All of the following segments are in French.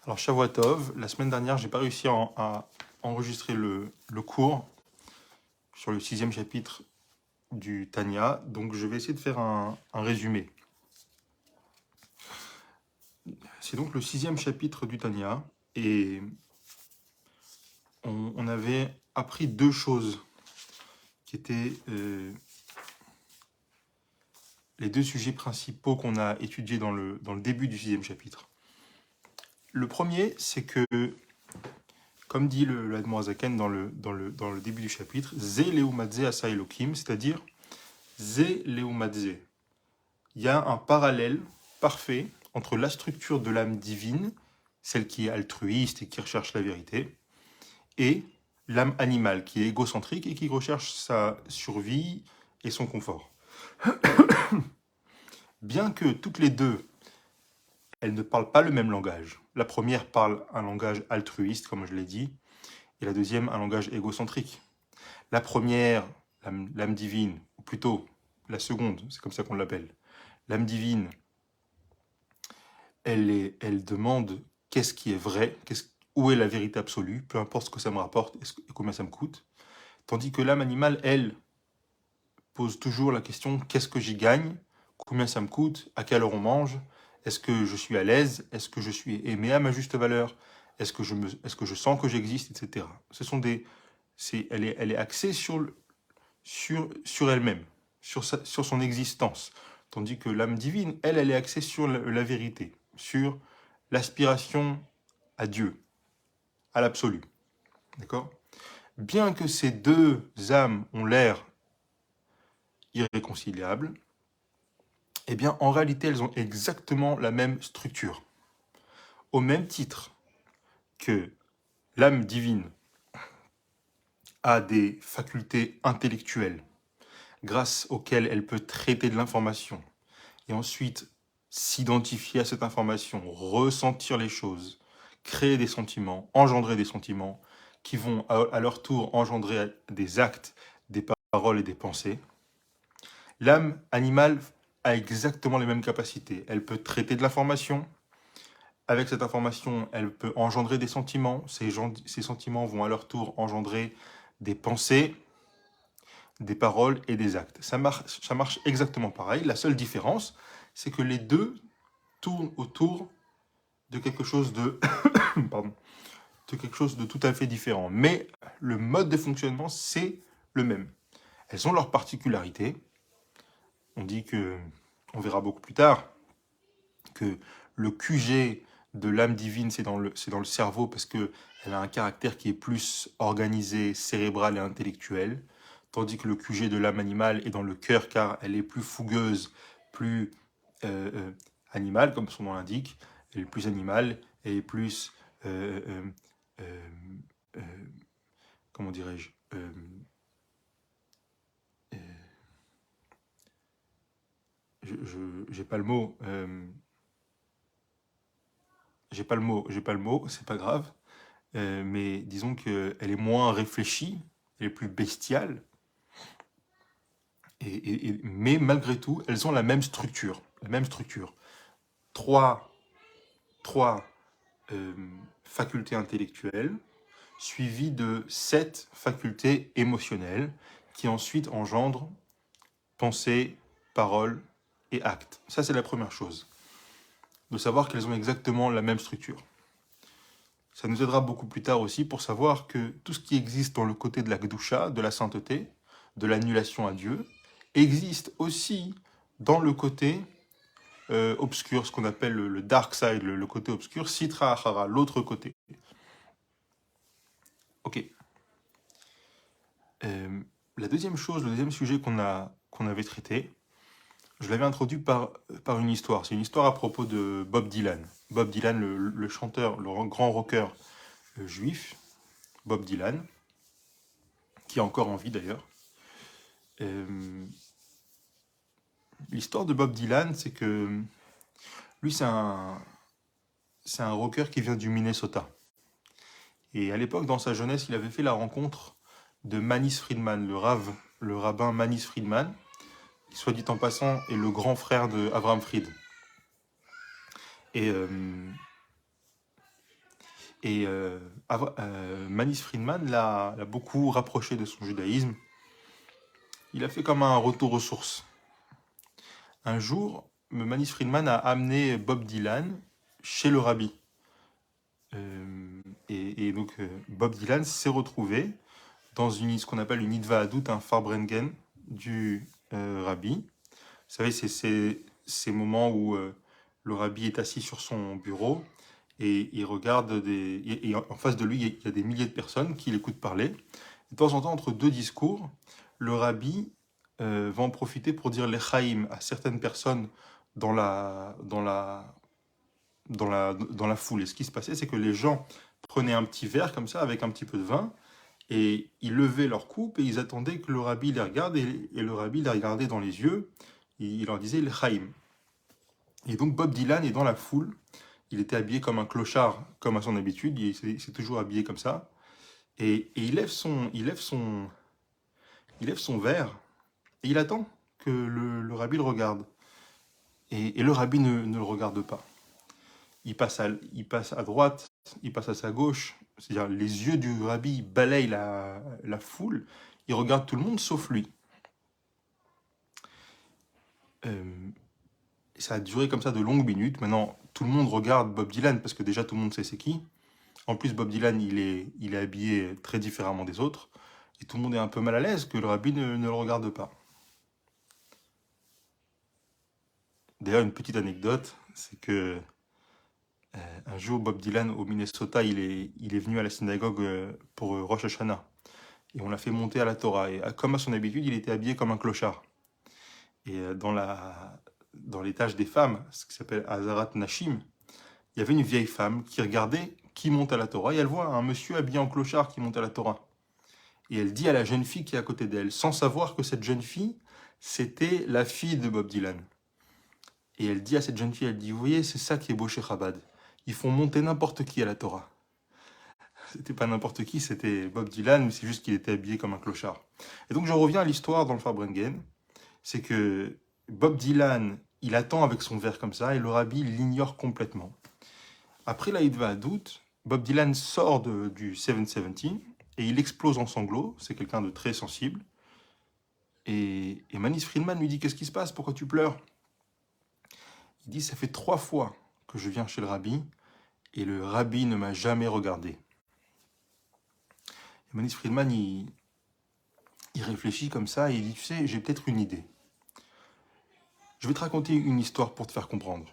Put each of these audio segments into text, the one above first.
Alors, Shavua Tov, la semaine dernière, j'ai pas réussi à enregistrer le cours sur le 6e chapitre du Tanya, donc je vais essayer de faire un résumé. C'est donc le 6e chapitre du Tanya, et on avait appris deux choses qui étaient les deux sujets principaux qu'on a étudiés dans le début du 6e chapitre. Le premier, c'est que, comme dit le Admorazaken dans le début du chapitre, Ze leumadze asa Elokim, c'est-à-dire Ze leumadze. Il y a un parallèle parfait entre la structure de l'âme divine, celle qui est altruiste et qui recherche la vérité, et l'âme animale, qui est égocentrique et qui recherche sa survie et son confort. Bien que toutes les deux, elles ne parlent pas le même langage. La première parle un langage altruiste, comme je l'ai dit, et la deuxième un langage égocentrique. La première, l'âme divine, ou plutôt la seconde, c'est comme ça qu'on l'appelle, l'âme divine, elle demande qu'est-ce qui est vrai, où est la vérité absolue, peu importe ce que ça me rapporte et combien ça me coûte. Tandis que l'âme animale, elle, pose toujours la question qu'est-ce que j'y gagne, combien ça me coûte, à quelle heure on mange, est-ce que je suis à l'aise, est-ce que je suis aimé à ma juste valeur, est-ce que je sens que j'existe, etc. Ce sont elle est axée sur elle-même, sur son existence. Tandis que l'âme divine, elle est axée sur la vérité, sur l'aspiration à Dieu, à l'absolu. D'accord? Bien que ces deux âmes ont l'air irréconciliables, eh bien, en réalité, elles ont exactement la même structure. Au même titre que l'âme divine a des facultés intellectuelles grâce auxquelles elle peut traiter de l'information et ensuite s'identifier à cette information, ressentir les choses, créer des sentiments, engendrer des sentiments qui vont à leur tour engendrer des actes, des paroles et des pensées. L'âme animale a exactement les mêmes capacités. Elle peut traiter de l'information. Avec cette information, elle peut engendrer des sentiments. Ces sentiments vont à leur tour engendrer des pensées, des paroles et des actes. Ça marche exactement pareil. La seule différence, c'est que les deux tournent autour de quelque chose de, pardon, de quelque chose de tout à fait différent. Mais le mode de fonctionnement, c'est le même. Elles ont leurs particularités. On dit que, on verra beaucoup plus tard, que le QG de l'âme divine, c'est dans le cerveau parce qu'elle a un caractère qui est plus organisé, cérébral et intellectuel, tandis que le QG de l'âme animale est dans le cœur car elle est plus fougueuse, plus animale, comme son nom l'indique. Elle est plus animale, elle est plus... euh, euh, euh, euh, comment dirais-je euh, j'ai pas le mot. J'ai pas le mot, c'est pas grave. Mais disons qu'elle est moins réfléchie, elle est plus bestiale, mais malgré tout, elles ont la même structure. La même structure. Trois, trois euh, facultés intellectuelles, suivies de 7 facultés émotionnelles, qui ensuite engendrent pensée, parole et acte. Ça, c'est la première chose. De savoir qu'elles ont exactement la même structure. Ça nous aidera beaucoup plus tard aussi pour savoir que tout ce qui existe dans le côté de la Gdusha, de la sainteté, de l'annulation à Dieu, existe aussi dans le côté obscur, ce qu'on appelle le dark side, le côté obscur, Sitra Achara, l'autre côté. Ok. La deuxième chose, le deuxième sujet qu'on avait traité, je l'avais introduit par une histoire. C'est une histoire à propos de Bob Dylan. Bob Dylan, le chanteur, le grand rocker juif, Bob Dylan, qui est encore en vie d'ailleurs. L'histoire de Bob Dylan, c'est que lui, c'est un rocker qui vient du Minnesota. Et à l'époque, dans sa jeunesse, il avait fait la rencontre de Manis Friedman, le rabbin Manis Friedman, qui, soit dit en passant, est le grand frère de Avraham Fried. Et Et Manis Friedman l'a beaucoup rapproché de son judaïsme. Il a fait comme un retour aux sources. Un jour, Manis Friedman a amené Bob Dylan chez le rabbi. Et donc, Bob Dylan s'est retrouvé dans ce qu'on appelle une Idva Adout, un Farbrengen du rabbi. Vous savez, c'est ces moments où le rabbi est assis sur son bureau et il regarde et en face de lui, il y a des milliers de personnes qui l'écoutent parler. De temps en temps, entre deux discours, le rabbi va en profiter pour dire l'Echaim à certaines personnes dans la foule. Et ce qui se passait, c'est que les gens prenaient un petit verre comme ça, avec un petit peu de vin, et ils levaient leur coupe et ils attendaient que le rabbi les regarde, et le rabbi les regardait dans les yeux, et il leur disait l'Echaim. Et donc Bob Dylan est dans la foule, il était habillé comme un clochard, comme à son habitude, il s'est toujours habillé comme ça, et il lève son verre, et il attend que le rabbi le regarde. Et le rabbi ne le regarde pas. Il passe à droite, il passe à sa gauche, c'est-à-dire les yeux du rabbi balayent la foule, il regarde tout le monde sauf lui. Euh, Ça a duré comme ça de longues minutes. Maintenant, tout le monde regarde Bob Dylan parce que déjà tout le monde sait c'est qui. En plus, Bob Dylan, il est habillé très différemment des autres. Et tout le monde est un peu mal à l'aise que le rabbi ne le regarde pas. D'ailleurs, une petite anecdote, c'est que un jour, Bob Dylan au Minnesota, il est venu à la synagogue pour Rosh Hashanah. Et on l'a fait monter à la Torah. Et comme à son habitude, il était habillé comme un clochard. Et dans l'étage des femmes, ce qui s'appelle Azarat Nashim, il y avait une vieille femme qui regardait qui monte à la Torah. Et elle voit un monsieur habillé en clochard qui monte à la Torah. Et elle dit à la jeune fille qui est à côté d'elle, sans savoir que cette jeune fille, c'était la fille de Bob Dylan. Et elle dit à cette jeune fille, elle dit, vous voyez, c'est ça qui est beau chez Chabad. Ils font monter n'importe qui à la Torah. C'était pas n'importe qui, c'était Bob Dylan, mais c'est juste qu'il était habillé comme un clochard. Et donc je reviens à l'histoire dans le Farbrengen. C'est que Bob Dylan, il attend avec son verre comme ça, et le rabbi l'ignore complètement. Après la Hitva Adout, Bob Dylan sort du 770, et il explose en sanglots, c'est quelqu'un de très sensible. Et Manis Friedman lui dit, qu'est-ce qui se passe, pourquoi tu pleures? Il dit, ça fait 3 fois que je viens chez le rabbi, et le rabbi ne m'a jamais regardé. Et Manis Friedman, il réfléchit comme ça, et il dit, tu sais, j'ai peut-être une idée. Je vais te raconter une histoire pour te faire comprendre.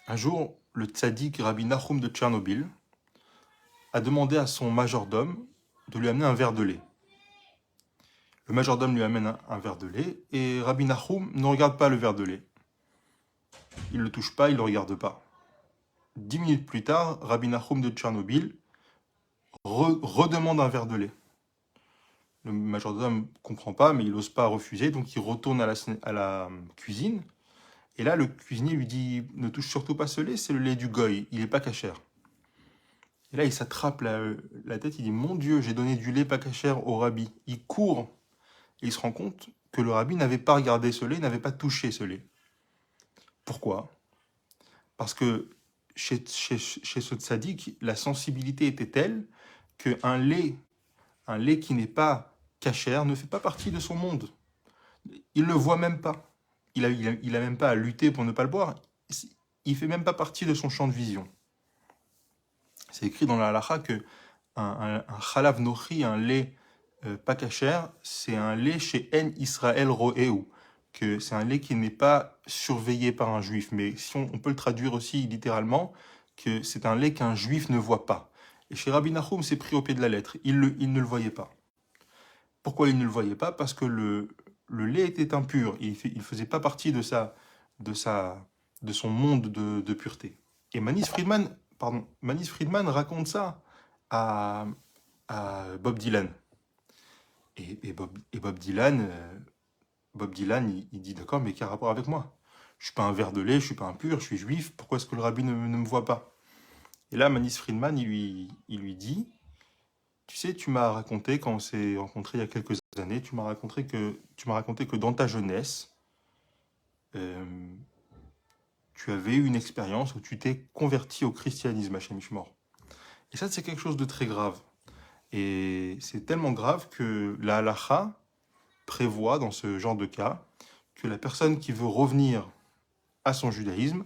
Un jour, le tzaddik Rabbi Nahum de Tchernobyl a demandé à son majordome de lui amener un verre de lait. Le majordome lui amène un verre de lait et Rabbi Nahum ne regarde pas le verre de lait. Il ne le touche pas, il ne le regarde pas. 10 minutes plus tard, Rabbi Nahum de Tchernobyl redemande un verre de lait. Le majordome ne comprend pas, mais il n'ose pas refuser, donc il retourne à la cuisine. Et là, le cuisinier lui dit, ne touche surtout pas ce lait, c'est le lait du goy, il n'est pas cachère. Et là, il s'attrape la tête, il dit, mon Dieu, j'ai donné du lait pas cachère au rabbi. Il court et il se rend compte que le rabbi n'avait pas regardé ce lait, n'avait pas touché ce lait. Pourquoi? Parce que chez ce tzaddik, la sensibilité était telle qu'un lait qui n'est pas cachère ne fait pas partie de son monde. Il ne le voit même pas. Il a même pas à lutter pour ne pas le boire. Il fait même pas partie de son champ de vision. C'est écrit dans la halakha que un chalav nochi, un lait pas cachère, c'est un lait chez En Israël Roéou, que c'est un lait qui n'est pas surveillé par un juif. Mais si on peut le traduire aussi littéralement, que c'est un lait qu'un juif ne voit pas. Et chez Rabbi Nahum, c'est pris au pied de la lettre. Il ne le voyait pas. Pourquoi il ne le voyait pas? Parce que le lait était impur. Il ne faisait pas partie de son monde de pureté. Et Manis Friedman raconte ça à Bob Dylan. Et Bob Dylan, il dit d'accord, mais quel rapport avec moi? Je suis pas un ver de lait, je suis pas impur, je suis juif. Pourquoi est-ce que le rabbi ne me voit pas? Et là, Manis Friedman, il lui dit, tu sais, tu m'as raconté quand on s'est rencontrés il y a quelques années, tu m'as raconté que dans ta jeunesse, euh, tu avais eu une expérience où tu t'es converti au christianisme à Mishmor. Et ça, c'est quelque chose de très grave. Et c'est tellement grave que la halakha prévoit dans ce genre de cas que la personne qui veut revenir à son judaïsme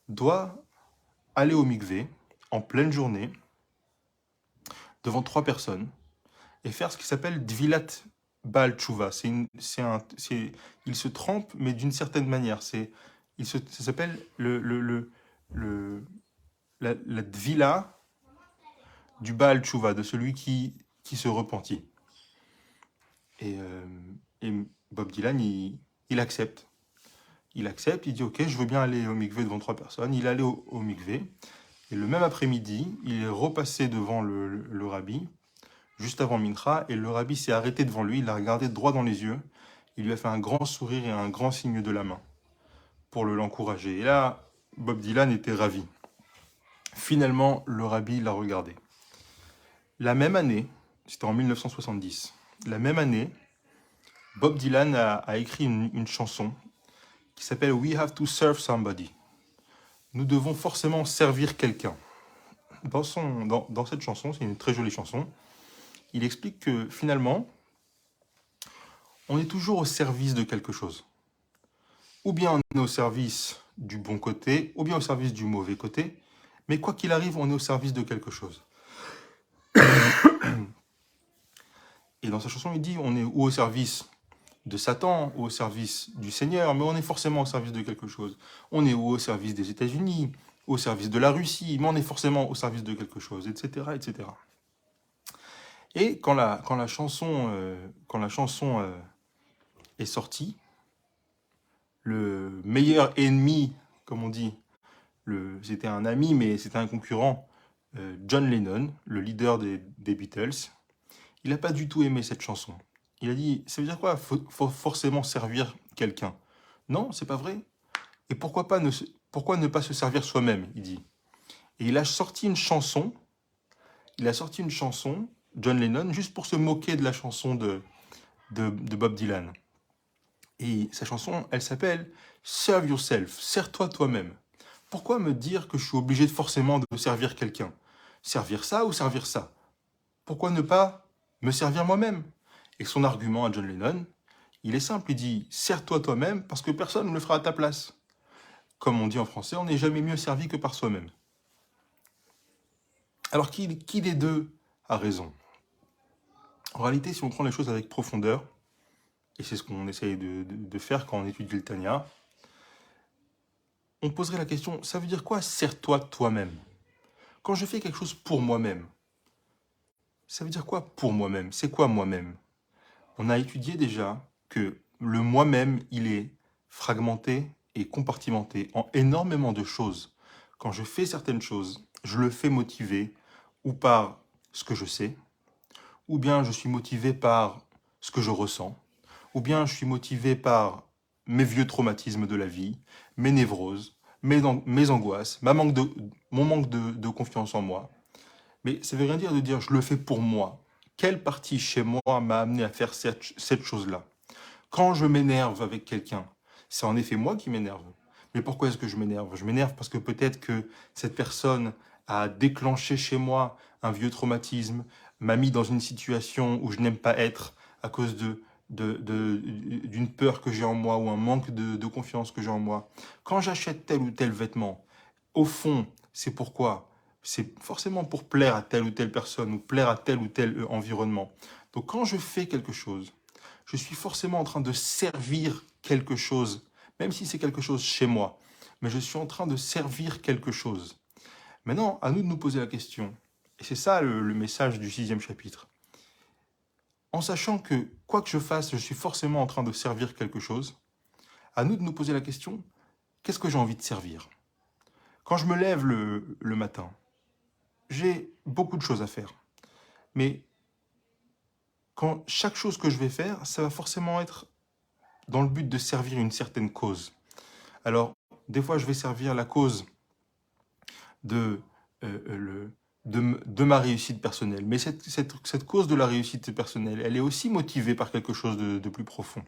doit aller au mikvé en pleine journée devant 3 personnes et faire ce qui s'appelle Dvilat Baal Tshuva. Il se trempe, mais d'une certaine manière. Ça s'appelle le- la Dvila du Baal Tshuva, de celui qui se repentit. Et, euh, et Bob Dylan, il accepte. Il accepte, il dit ok, je veux bien aller au mikvé devant 3 personnes. Il est allé au mikvé. Et le même après-midi, il est repassé devant le rabbi juste avant Mincha, et le rabbi s'est arrêté devant lui, il l'a regardé droit dans les yeux, il lui a fait un grand sourire et un grand signe de la main pour l'encourager. Et là, Bob Dylan était ravi. Finalement, le rabbi l'a regardé. La même année, c'était en 1970, la même année, Bob Dylan a écrit une chanson qui s'appelle We Have to Serve Somebody. Nous devons forcément servir quelqu'un. Dans cette chanson, c'est une très jolie chanson, il explique que finalement, on est toujours au service de quelque chose. Ou bien on est au service du bon côté, ou bien au service du mauvais côté, mais quoi qu'il arrive, on est au service de quelque chose. Et dans sa chanson, il dit, on est ou au service de Satan, ou au service du Seigneur, mais on est forcément au service de quelque chose. On est ou au service des États-Unis, au service de la Russie, mais on est forcément au service de quelque chose, etc., etc. Et quand la chanson est sortie, le meilleur ennemi, comme on dit, c'était un ami, mais c'était un concurrent, John Lennon, le leader des Beatles, il n'a pas du tout aimé cette chanson. Il a dit, ça veut dire quoi? Faut forcément servir quelqu'un. Non, c'est pas vrai. Et pourquoi ne pas se servir soi-même, il dit. Et il a sorti une chanson, John Lennon, juste pour se moquer de la chanson de Bob Dylan. Et sa chanson, elle s'appelle Serve Yourself, sers-toi toi-même. Pourquoi me dire que je suis obligé forcément de servir quelqu'un? Servir ça ou servir ça? Pourquoi ne pas me servir moi-même? Et son argument à John Lennon, il est simple, il dit sers-toi toi-même parce que personne ne le fera à ta place. Comme on dit en français, on n'est jamais mieux servi que par soi-même. Alors qui des deux a raison? En réalité, si on prend les choses avec profondeur, et c'est ce qu'on essaye de faire quand on étudie le Tanya, on poserait la question, ça veut dire quoi sers-toi toi-même? Quand je fais quelque chose pour moi-même, ça veut dire quoi pour moi-même? C'est quoi moi-même? On a étudié déjà que le moi-même, il est fragmenté et compartimenté en énormément de choses. Quand je fais certaines choses, je le fais motivé ou par ce que je sais, ou bien je suis motivé par ce que je ressens, ou bien je suis motivé par mes vieux traumatismes de la vie, mes névroses, mes angoisses, mon manque de confiance en moi. Mais ça veut rien dire de dire je le fais pour moi. Quelle partie chez moi m'a amené à faire cette chose-là? Quand je m'énerve avec quelqu'un, c'est en effet moi qui m'énerve. Mais pourquoi est-ce que je m'énerve? Je m'énerve parce que peut-être que cette personne a déclenché chez moi un vieux traumatisme, m'a mis dans une situation où je n'aime pas être à cause d'une peur que j'ai en moi ou un manque de confiance que j'ai en moi. Quand j'achète tel ou tel vêtement, au fond, c'est pourquoi? C'est forcément pour plaire à telle ou telle personne ou plaire à tel ou tel environnement. Donc quand je fais quelque chose, je suis forcément en train de servir quelque chose, même si c'est quelque chose chez moi. Mais je suis en train de servir quelque chose. Maintenant, à nous de nous poser la question. Et c'est ça le message du 6e chapitre. En sachant que quoi que je fasse, je suis forcément en train de servir quelque chose, à nous de nous poser la question, qu'est-ce que j'ai envie de servir? Quand je me lève le matin, j'ai beaucoup de choses à faire. Mais quand chaque chose que je vais faire, ça va forcément être dans le but de servir une certaine cause. Alors, des fois, je vais servir la cause de, de ma réussite personnelle. Mais cette cause de la réussite personnelle, elle est aussi motivée par quelque chose de plus profond.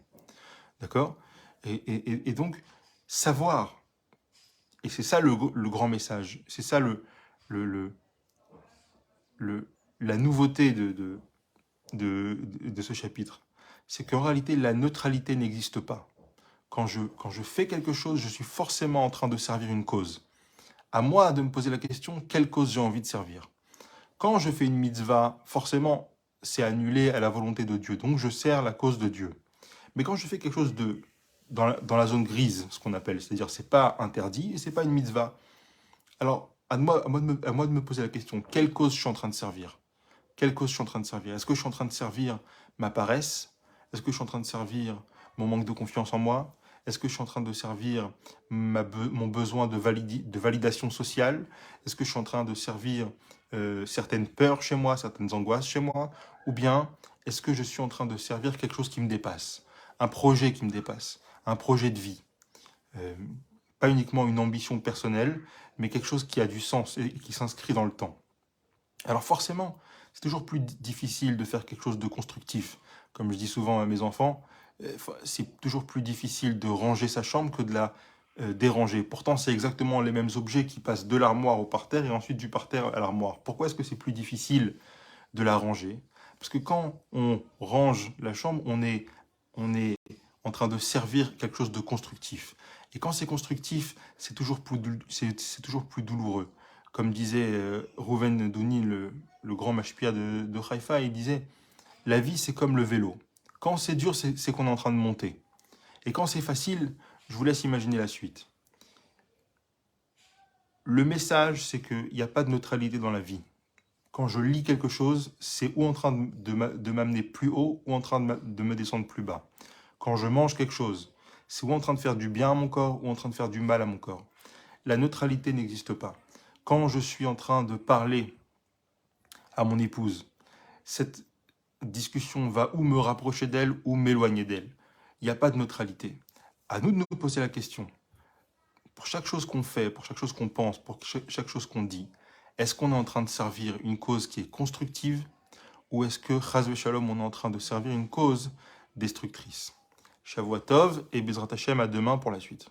D'accord? Et donc, savoir, et c'est ça le grand message, c'est ça le, la nouveauté de ce chapitre, c'est qu'en réalité, la neutralité n'existe pas. Quand je fais quelque chose, je suis forcément en train de servir une cause. À moi de me poser la question, quelle cause j'ai envie de servir. Quand je fais une mitzvah, forcément, c'est annulé à la volonté de Dieu. Donc, je sers la cause de Dieu. Mais quand je fais quelque chose dans la zone grise, ce qu'on appelle, c'est-à-dire c'est pas interdit et c'est pas une mitzvah. Alors, à moi de me poser la question, quelle cause je suis en train de servir? Quelle cause je suis en train de servir? Est-ce que je suis en train de servir ma paresse? Est-ce que je suis en train de servir mon manque de confiance en moi? Est-ce que je suis en train de servir mon besoin de validation sociale? Est-ce que je suis en train de servir certaines peurs chez moi, certaines angoisses chez moi? Ou bien est-ce que je suis en train de servir quelque chose qui me dépasse? Un projet qui me dépasse? Un projet de vie? Euh, Pas uniquement une ambition personnelle, mais quelque chose qui a du sens et qui s'inscrit dans le temps. Alors forcément, c'est toujours plus difficile de faire quelque chose de constructif. Comme je dis souvent à mes enfants, c'est toujours plus difficile de ranger sa chambre que de la déranger. Pourtant, c'est exactement les mêmes objets qui passent de l'armoire au parterre et ensuite du parterre à l'armoire. Pourquoi est-ce que c'est plus difficile de la ranger? Parce que quand on range la chambre, on est en train de servir quelque chose de constructif. Et quand c'est constructif, c'est toujours plus douloureux. Comme disait Rouven Douni, le grand mashpia de Haïfa, il disait, la vie c'est comme le vélo. Quand c'est dur, c'est qu'on est en train de monter. Et quand c'est facile, je vous laisse imaginer la suite. Le message, c'est qu'il n'y a pas de neutralité dans la vie. Quand je lis quelque chose, c'est ou en train de m'amener plus haut ou en train de me descendre plus bas. Quand je mange quelque chose, c'est ou en train de faire du bien à mon corps ou en train de faire du mal à mon corps. La neutralité n'existe pas. Quand je suis en train de parler à mon épouse, cette discussion va ou me rapprocher d'elle ou m'éloigner d'elle. Il n'y a pas de neutralité. À nous de nous poser la question. Pour chaque chose qu'on fait, pour chaque chose qu'on pense, pour chaque chose qu'on dit, est-ce qu'on est en train de servir une cause qui est constructive ou est-ce que, chas v'shalom, on est en train de servir une cause destructrice? Shavua Tov et Bezrat Hashem à demain pour la suite.